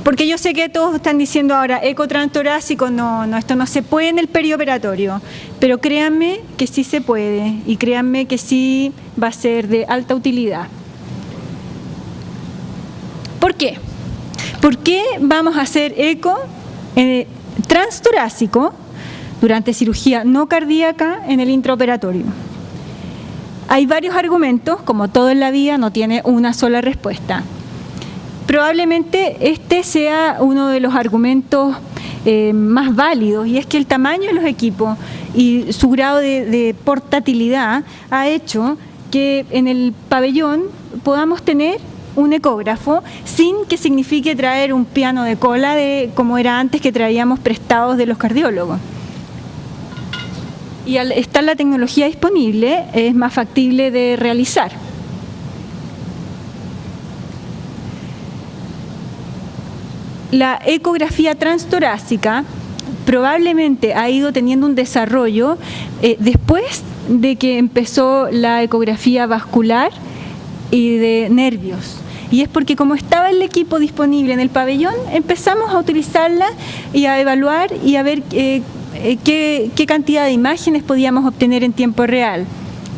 Porque yo sé que todos están diciendo ahora, eco transtorácico, no, esto no se puede en el perioperatorio, pero créanme que sí se puede y créanme que sí va a ser de alta utilidad. ¿Por qué? ¿Por qué vamos a hacer eco transtorácico durante cirugía no cardíaca en el intraoperatorio? Hay varios argumentos, como todo en la vida no tiene una sola respuesta. Probablemente este sea uno de los argumentos más válidos, y es que el tamaño de los equipos y su grado de portabilidad ha hecho que en el pabellón podamos tener un ecógrafo sin que signifique traer un piano de cola como era antes, que traíamos prestados de los cardiólogos. Y al estar la tecnología disponible es más factible de realizar. La ecografía transtorácica probablemente ha ido teniendo un desarrollo después de que empezó la ecografía vascular y de nervios. Y es porque como estaba el equipo disponible en el pabellón, empezamos a utilizarla y a evaluar y a ver qué cantidad de imágenes podíamos obtener en tiempo real.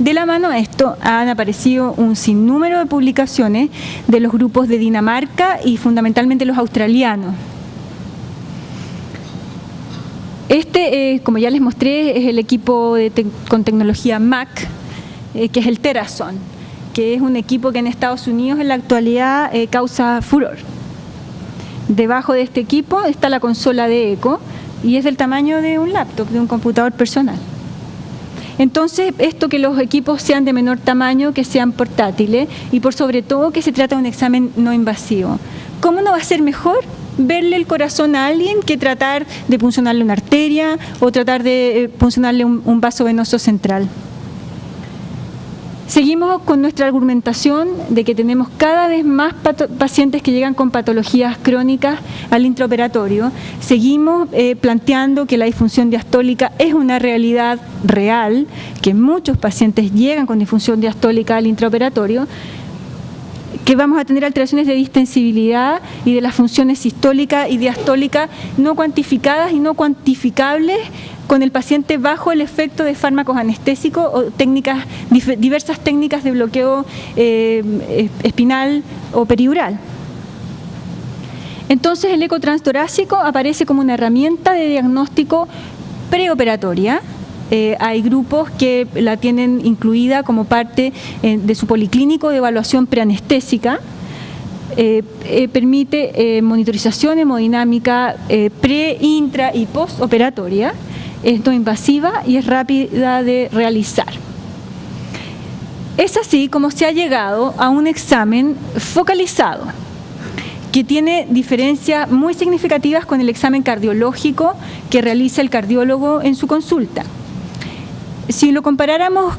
De la mano a esto han aparecido un sinnúmero de publicaciones de los grupos de Dinamarca y fundamentalmente los australianos. Este, como ya les mostré, es el equipo con tecnología MAC, que es el Terason, que es un equipo que en Estados Unidos en la actualidad causa furor. Debajo de este equipo está la consola de eco y es del tamaño de un laptop, de un computador personal. Entonces, esto, que los equipos sean de menor tamaño, que sean portátiles y por sobre todo que se trata de un examen no invasivo. ¿Cómo no va a ser mejor verle el corazón a alguien que tratar de puncionarle una arteria o tratar de puncionarle un vaso venoso central? Seguimos con nuestra argumentación de que tenemos cada vez más pacientes que llegan con patologías crónicas al intraoperatorio. Seguimos planteando que la disfunción diastólica es una realidad real, que muchos pacientes llegan con disfunción diastólica al intraoperatorio, que vamos a tener alteraciones de distensibilidad y de las funciones sistólica y diastólica no cuantificadas y no cuantificables con el paciente bajo el efecto de fármacos anestésicos o diversas técnicas de bloqueo espinal o peridural. Entonces el eco transtorácico aparece como una herramienta de diagnóstico preoperatoria. Hay grupos que la tienen incluida como parte de su policlínico de evaluación preanestésica. Permite monitorización hemodinámica pre, intra y postoperatoria. Es no invasiva y es rápida de realizar. Es así como se ha llegado a un examen focalizado, que tiene diferencias muy significativas con el examen cardiológico que realiza el cardiólogo en su consulta. Si lo comparáramos,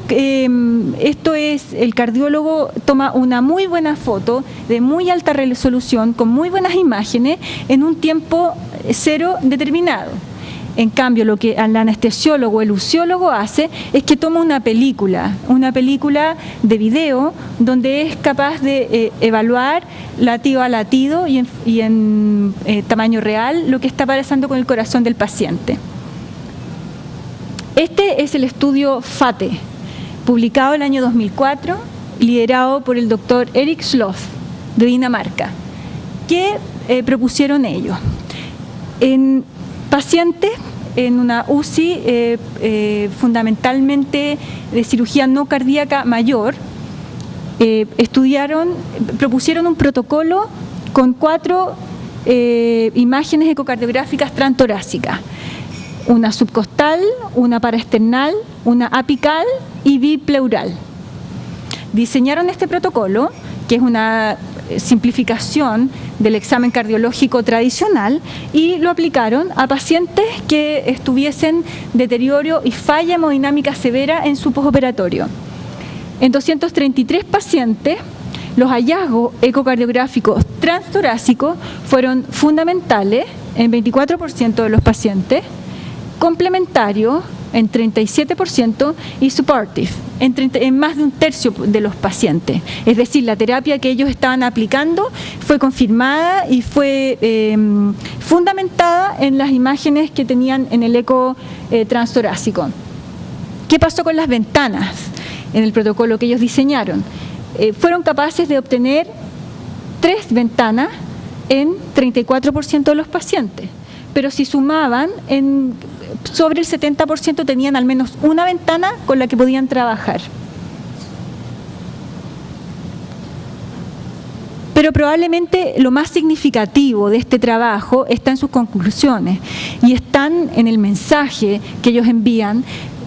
esto es, el cardiólogo toma una muy buena foto de muy alta resolución, con muy buenas imágenes, en un tiempo cero determinado. En cambio, lo que el anestesiólogo o el usiólogo hace es que toma una película de video, donde es capaz de evaluar latido a latido y en tamaño real lo que está pasando con el corazón del paciente. Este es el estudio FATE, publicado el año 2004, liderado por el doctor Erik Sloth, de Dinamarca. ¿Qué propusieron ellos? En pacientes en una UCI fundamentalmente de cirugía no cardíaca mayor, propusieron un protocolo con 4 imágenes ecocardiográficas transtorácicas: una subcostal, una paraesternal, una apical y bipleural. Diseñaron este protocolo, que es una simplificación del examen cardiológico tradicional y lo aplicaron a pacientes que estuviesen deterioro y falla hemodinámica severa en su postoperatorio. En 233 pacientes, los hallazgos ecocardiográficos transtorácicos fueron fundamentales en 24% de los pacientes, complementarios en 37% y supportive en más de un tercio de los pacientes. Es decir, la terapia que ellos estaban aplicando fue confirmada y fue fundamentada en las imágenes que tenían en el eco transtorácico. ¿Qué pasó con las ventanas en el protocolo que ellos diseñaron? Fueron capaces de obtener 3 ventanas en 34% de los pacientes, pero si sumaban, sobre el 70% tenían al menos una ventana con la que podían trabajar. Pero probablemente lo más significativo de este trabajo está en sus conclusiones y están en el mensaje que ellos envían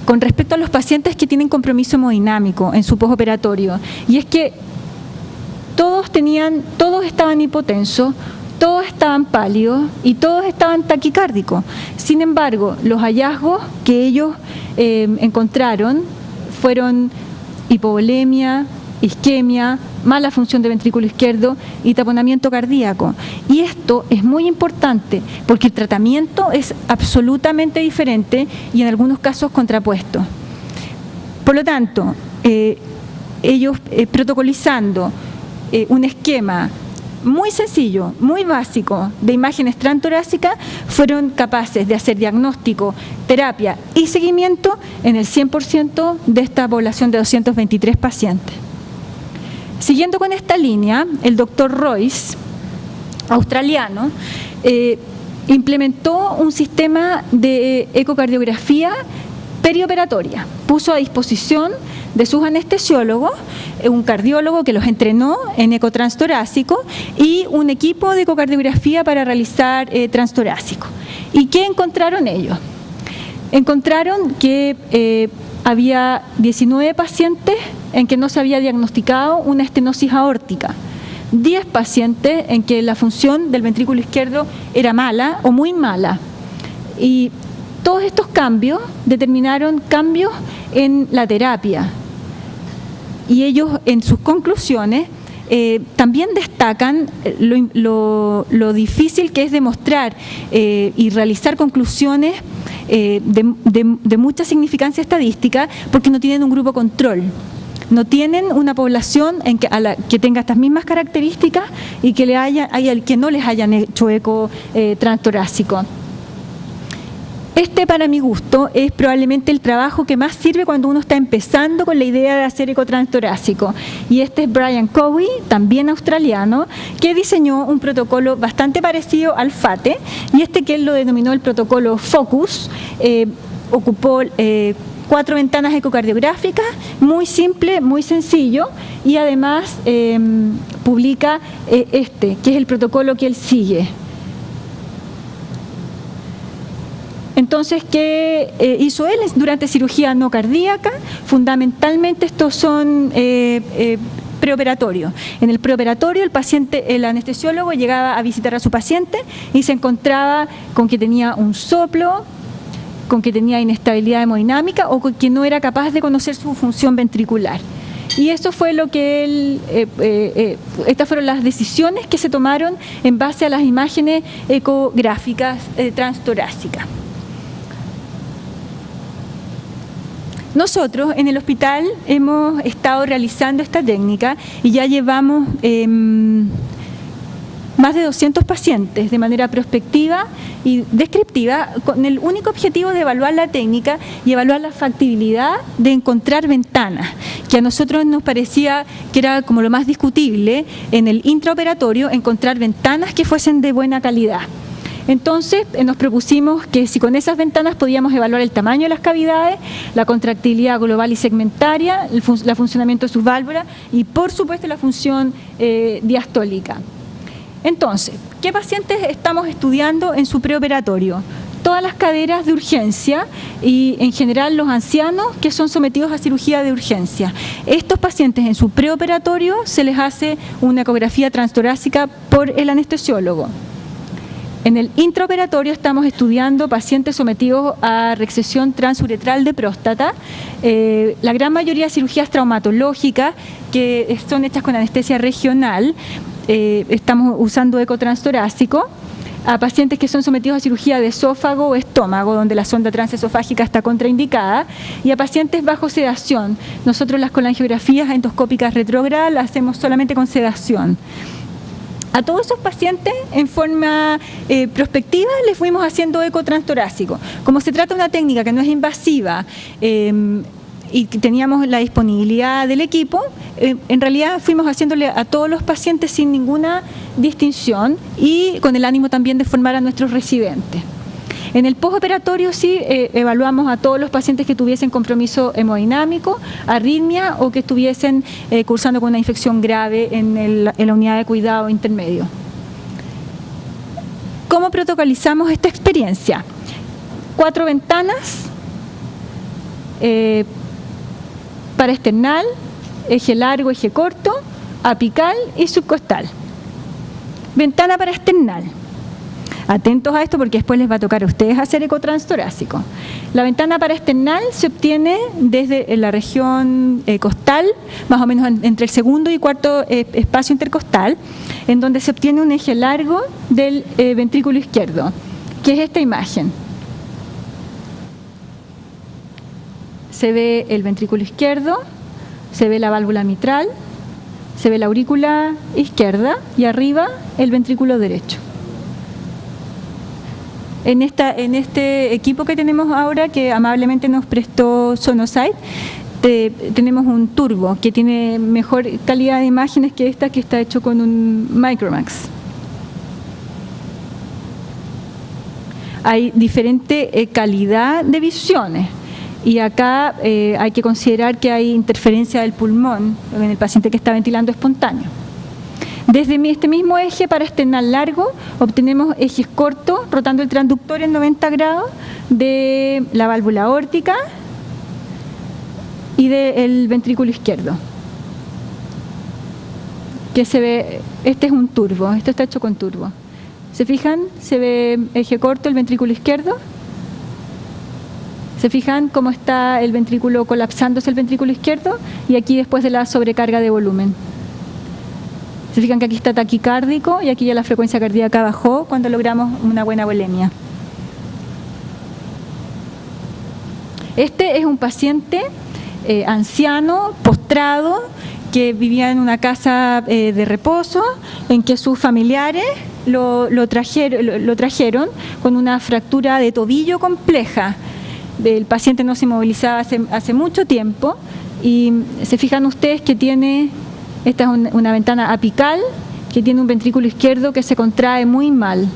con respecto a los pacientes que tienen compromiso hemodinámico en su postoperatorio. Y es que todos estaban hipotensos, todos estaban pálidos y todos estaban taquicárdicos. Sin embargo, los hallazgos que ellos encontraron fueron hipovolemia, isquemia, mala función del ventrículo izquierdo y taponamiento cardíaco. Y esto es muy importante porque el tratamiento es absolutamente diferente y en algunos casos contrapuesto. Por lo tanto, ellos protocolizando un esquema muy sencillo, muy básico de imágenes transtorácicas, fueron capaces de hacer diagnóstico, terapia y seguimiento en el 100% de esta población de 223 pacientes. Siguiendo con esta línea, el doctor Royce, australiano, implementó un sistema de ecocardiografía perioperatoria. Puso a disposición de sus anestesiólogos un cardiólogo que los entrenó en ecotranstorácico y un equipo de ecocardiografía para realizar transtorácico. ¿Y qué encontraron ellos? Encontraron que había 19 pacientes en que no se había diagnosticado una estenosis aórtica, 10 pacientes en que la función del ventrículo izquierdo era mala o muy mala. Y todos estos cambios determinaron cambios en la terapia. Y ellos en sus conclusiones también destacan lo difícil que es demostrar y realizar conclusiones de mucha significancia estadística porque no tienen un grupo control. No tienen una población que tenga estas mismas características y que no les hayan hecho eco transtorácico. Este, para mi gusto, es probablemente el trabajo que más sirve cuando uno está empezando con la idea de hacer eco transtorácico. Y este es Brian Cowie, también australiano, que diseñó un protocolo bastante parecido al FATE, y que él lo denominó el protocolo FOCUS. Ocupó 4 ventanas ecocardiográficas, muy simple, muy sencillo, y además publica que es el protocolo que él sigue. Entonces, ¿qué hizo él? Durante cirugía no cardíaca, fundamentalmente estos son preoperatorios. En el preoperatorio el anestesiólogo llegaba a visitar a su paciente y se encontraba con que tenía un soplo, con que tenía inestabilidad hemodinámica o con que no era capaz de conocer su función ventricular. Y eso fue lo que estas fueron las decisiones que se tomaron en base a las imágenes ecográficas transtorácicas. Nosotros en el hospital hemos estado realizando esta técnica y ya llevamos más de 200 pacientes de manera prospectiva y descriptiva con el único objetivo de evaluar la técnica y evaluar la factibilidad de encontrar ventanas, que a nosotros nos parecía que era como lo más discutible en el intraoperatorio, encontrar ventanas que fuesen de buena calidad. Entonces nos propusimos que si con esas ventanas podíamos evaluar el tamaño de las cavidades, la contractilidad global y segmentaria, el funcionamiento de sus válvulas y por supuesto la función diastólica. Entonces, ¿qué pacientes estamos estudiando en su preoperatorio? todas las caderas de urgencia y en general los ancianos que son sometidos a cirugía de urgencia. Estos pacientes en su preoperatorio se les hace una ecografía transtorácica por el anestesiólogo. En el intraoperatorio estamos estudiando pacientes sometidos a resección transuretral de próstata, la gran mayoría de cirugías traumatológicas que son hechas con anestesia regional, estamos usando eco transtorácico, a pacientes que son sometidos a cirugía de esófago o estómago, donde la sonda transesofágica está contraindicada, y a pacientes bajo sedación. Nosotros las colangiografías endoscópicas retrógradas las hacemos solamente con sedación. A todos esos pacientes, en forma prospectiva, les fuimos haciendo eco transtorácico. Como se trata de una técnica que no es invasiva y teníamos la disponibilidad del equipo, en realidad fuimos haciéndole a todos los pacientes sin ninguna distinción y con el ánimo también de formar a nuestros residentes. En el postoperatorio sí evaluamos a todos los pacientes que tuviesen compromiso hemodinámico, arritmia o que estuviesen cursando con una infección grave en la unidad de cuidado intermedio. ¿Cómo protocolizamos esta experiencia? 4 ventanas, paraesternal, eje largo, eje corto, apical y subcostal. Ventana paraesternal. Atentos a esto porque después les va a tocar a ustedes hacer eco transtorácico. La ventana paraesternal se obtiene desde la región costal, más o menos entre el segundo y cuarto espacio intercostal, en donde se obtiene un eje largo del ventrículo izquierdo, que es esta imagen. Se ve el ventrículo izquierdo, se ve la válvula mitral, se ve la aurícula izquierda y arriba el ventrículo derecho. En este equipo que tenemos ahora, que amablemente nos prestó Sonosite, tenemos un turbo que tiene mejor calidad de imágenes que esta, que está hecho con un Micromax. Hay diferente calidad de visiones y acá hay que considerar que hay interferencia del pulmón en el paciente que está ventilando espontáneo. Desde este mismo eje paraesternal largo obtenemos ejes cortos rotando el transductor en 90 grados de la válvula aórtica y del ventrículo izquierdo. Que se ve, este es un turbo, esto está hecho con turbo. ¿Se fijan? Se ve eje corto el ventrículo izquierdo. ¿Se fijan cómo está el ventrículo colapsándose el ventrículo izquierdo? Y aquí después de la sobrecarga de volumen. Se fijan que aquí está taquicárdico y aquí ya la frecuencia cardíaca bajó cuando logramos una buena volemia. Este es un paciente anciano, postrado, que vivía en una casa de reposo, en que sus familiares lo trajeron con una fractura de tobillo compleja. El paciente no se movilizaba hace mucho tiempo y se fijan ustedes que tiene... Esta es una ventana apical que tiene un ventrículo izquierdo que se contrae muy mal.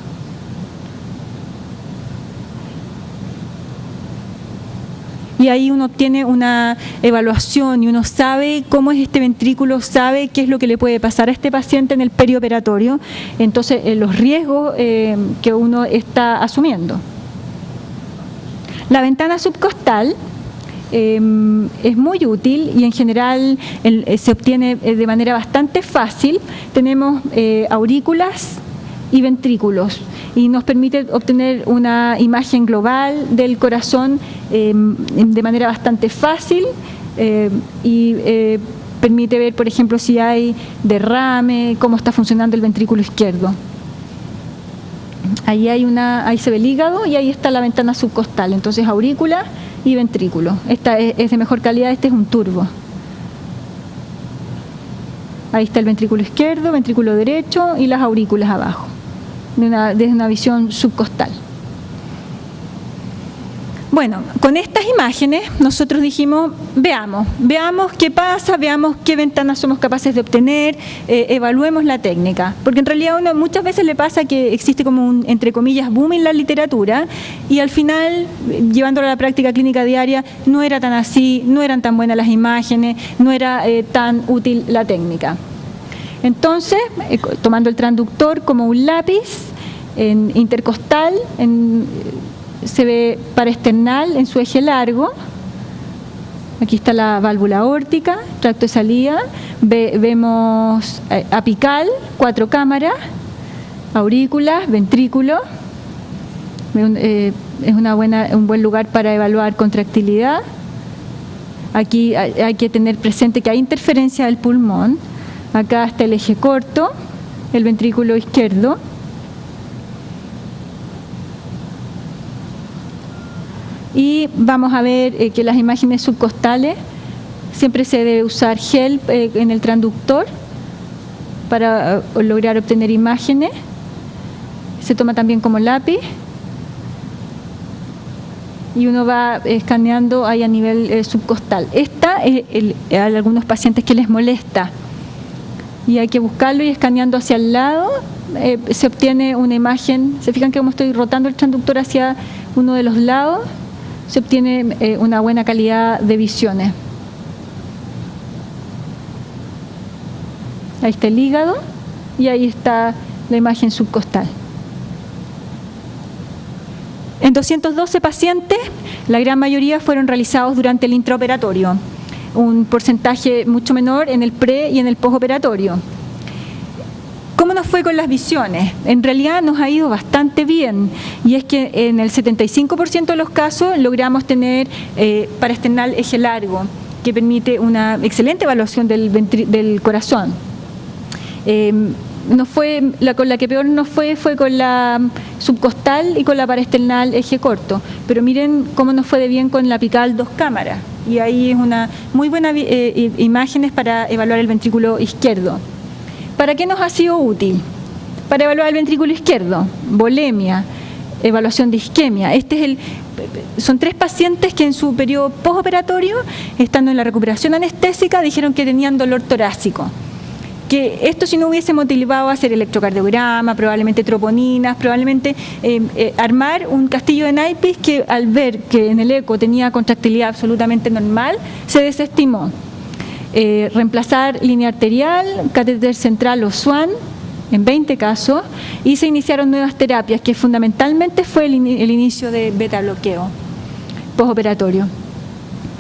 Y ahí uno obtiene una evaluación y uno sabe cómo es este ventrículo, sabe qué es lo que le puede pasar a este paciente en el perioperatorio, entonces los riesgos que uno está asumiendo. La ventana subcostal es muy útil y en general se obtiene de manera bastante fácil. Tenemos aurículas y ventrículos y nos permite obtener una imagen global del corazón de manera bastante fácil y permite ver, por ejemplo, si hay derrame, cómo está funcionando el ventrículo izquierdo. Ahí se ve el hígado y ahí está la ventana subcostal, entonces aurícula y ventrículo. Esta es de mejor calidad, este es un turbo. Ahí está el ventrículo izquierdo, ventrículo derecho y las aurículas abajo, desde una visión subcostal. Bueno, con estas imágenes nosotros dijimos, veamos qué pasa, veamos qué ventanas somos capaces de obtener, evaluemos la técnica. Porque en realidad a uno muchas veces le pasa que existe como un, entre comillas, boom en la literatura y al final, llevándolo a la práctica clínica diaria, no era tan así, no eran tan buenas las imágenes, no era tan útil la técnica. Entonces, tomando el transductor como un lápiz intercostal, se ve paraesternal en su eje largo. Aquí está la válvula aórtica, tracto de salida. Vemos apical, 4 cámaras, aurículas, ventrículo. Es un buen lugar para evaluar contractilidad. Aquí hay que tener presente que hay interferencia del pulmón. Acá está el eje corto, el ventrículo izquierdo. Y vamos a ver que las imágenes subcostales, siempre se debe usar gel en el transductor para lograr obtener imágenes. Se toma también como lápiz. Y uno va escaneando ahí a nivel subcostal. Hay algunos pacientes que les molesta y hay que buscarlo, y escaneando hacia el lado se obtiene una imagen. Se fijan que como estoy rotando el transductor hacia uno de los lados, se obtiene una buena calidad de visiones. Ahí está el hígado y ahí está la imagen subcostal. En 212 pacientes, la gran mayoría fueron realizados durante el intraoperatorio, un porcentaje mucho menor en el pre y en el postoperatorio. ¿Cómo nos fue con las visiones? En realidad nos ha ido bastante bien, y es que en el 75% de los casos logramos tener paraesternal eje largo, que permite una excelente evaluación del corazón. Con la que peor nos fue con la subcostal y con la paraesternal eje corto, pero miren cómo nos fue de bien con la apical 2 cámaras, y ahí es una muy buena imágenes para evaluar el ventrículo izquierdo. ¿Para qué nos ha sido útil? Para evaluar el ventrículo izquierdo, volemia, evaluación de isquemia. Son 3 pacientes que en su periodo postoperatorio, estando en la recuperación anestésica, dijeron que tenían dolor torácico. Que esto, si no hubiese motivado a hacer electrocardiograma, probablemente troponinas, probablemente armar un castillo de naipes, que al ver que en el eco tenía contractilidad absolutamente normal, se desestimó. Reemplazar línea arterial, catéter central o SWAN en 20 casos, y se iniciaron nuevas terapias, que fundamentalmente fue el inicio de beta bloqueo postoperatorio.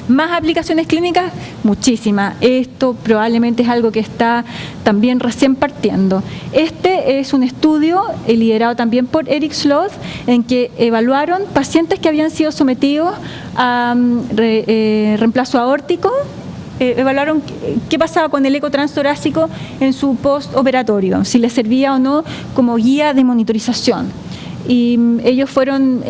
Más aplicaciones clínicas, muchísimas. Esto probablemente es algo que está también recién partiendo. Este es un estudio liderado también por Eric Sloth, en que evaluaron pacientes que habían sido sometidos a reemplazo aórtico. Evaluaron qué pasaba con el eco transtorácico en su postoperatorio, si les servía o no como guía de monitorización. Y ellos fueron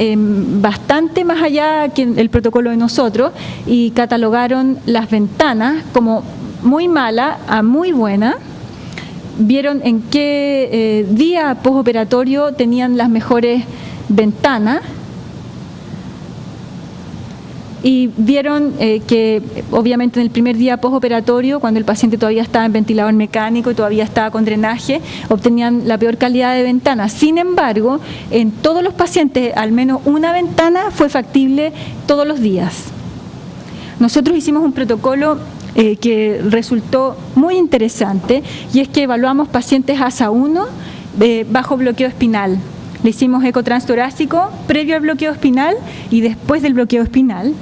bastante más allá que el protocolo de nosotros, y catalogaron las ventanas como muy mala a muy buena. Vieron en qué día postoperatorio tenían las mejores ventanas, y vieron que obviamente en el primer día postoperatorio, cuando el paciente todavía estaba en ventilador mecánico y todavía estaba con drenaje, obtenían la peor calidad de ventana. Sin embargo, en todos los pacientes al menos una ventana fue factible todos los días. Nosotros hicimos un protocolo que resultó muy interesante, y es que evaluamos pacientes ASA1 bajo bloqueo espinal. Le hicimos eco transtorácico previo al bloqueo espinal y después del bloqueo espinal,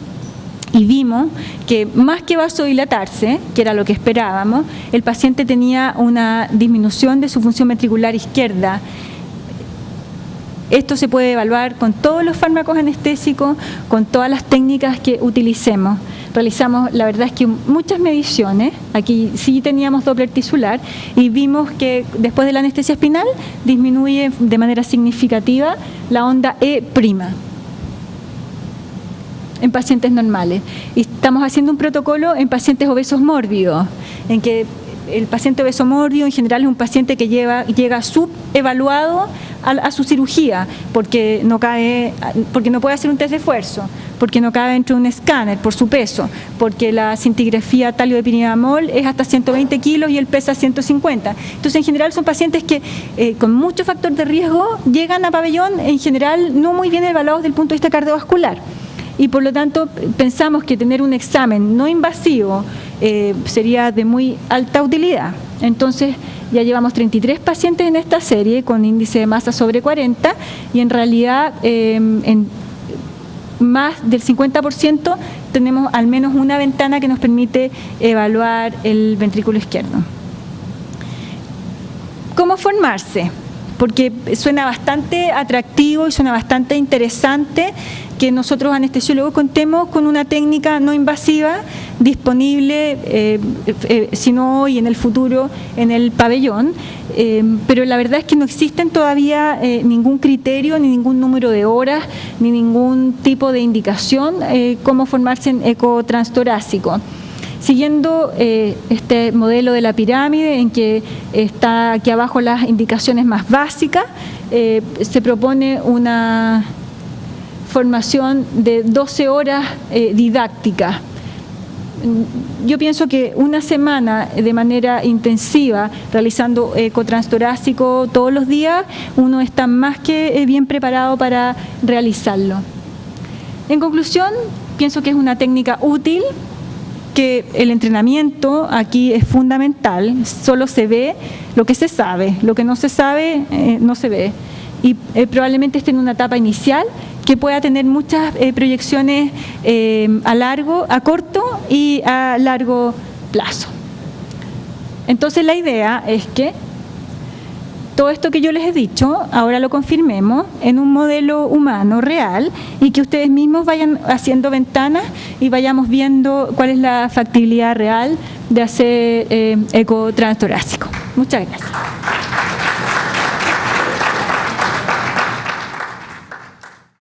y vimos que más que vasodilatarse, que era lo que esperábamos, el paciente tenía una disminución de su función ventricular izquierda. Esto se puede evaluar con todos los fármacos anestésicos, con todas las técnicas que utilicemos. Realizamos, la verdad es que muchas mediciones. Aquí sí teníamos Doppler tisular, y vimos que después de la anestesia espinal disminuye de manera significativa la onda E' en pacientes normales. Y estamos haciendo un protocolo en pacientes obesos mórbidos, en que el paciente obeso mórbido en general es un paciente que llega subevaluado a su cirugía, porque no puede hacer un test de esfuerzo, porque no cabe dentro de un escáner por su peso, porque la cintigrafía talio de piridamol es hasta 120 kilos y él pesa 150. Entonces, en general son pacientes que con mucho factor de riesgo llegan a pabellón, en general no muy bien evaluados desde el punto de vista cardiovascular. Y por lo tanto pensamos que tener un examen no invasivo sería de muy alta utilidad. Entonces ya llevamos 33 pacientes en esta serie con índice de masa sobre 40, y en realidad más del 50% tenemos al menos una ventana que nos permite evaluar el ventrículo izquierdo. ¿Cómo formarse? Porque suena bastante atractivo y suena bastante interesante que nosotros anestesiólogos contemos con una técnica no invasiva disponible, si no hoy, en el futuro, en el pabellón, pero la verdad es que no existen todavía ningún criterio, ni ningún número de horas, ni ningún tipo de indicación cómo formarse en eco transtorácico. Siguiendo este modelo de la pirámide, en que está aquí abajo las indicaciones más básicas, se propone una formación de 12 horas didáctica. Yo pienso que una semana de manera intensiva, realizando eco transtorácico todos los días, uno está más que bien preparado para realizarlo. En conclusión, pienso que es una técnica útil, que el entrenamiento aquí es fundamental, solo se ve lo que se sabe, lo que no se sabe no se ve. Y probablemente esté en una etapa inicial que pueda tener muchas proyecciones a corto y a largo plazo. Entonces la idea es que todo esto que yo les he dicho, ahora lo confirmemos en un modelo humano real y que ustedes mismos vayan haciendo ventanas y vayamos viendo cuál es la factibilidad real de hacer eco transtorácico. Muchas gracias.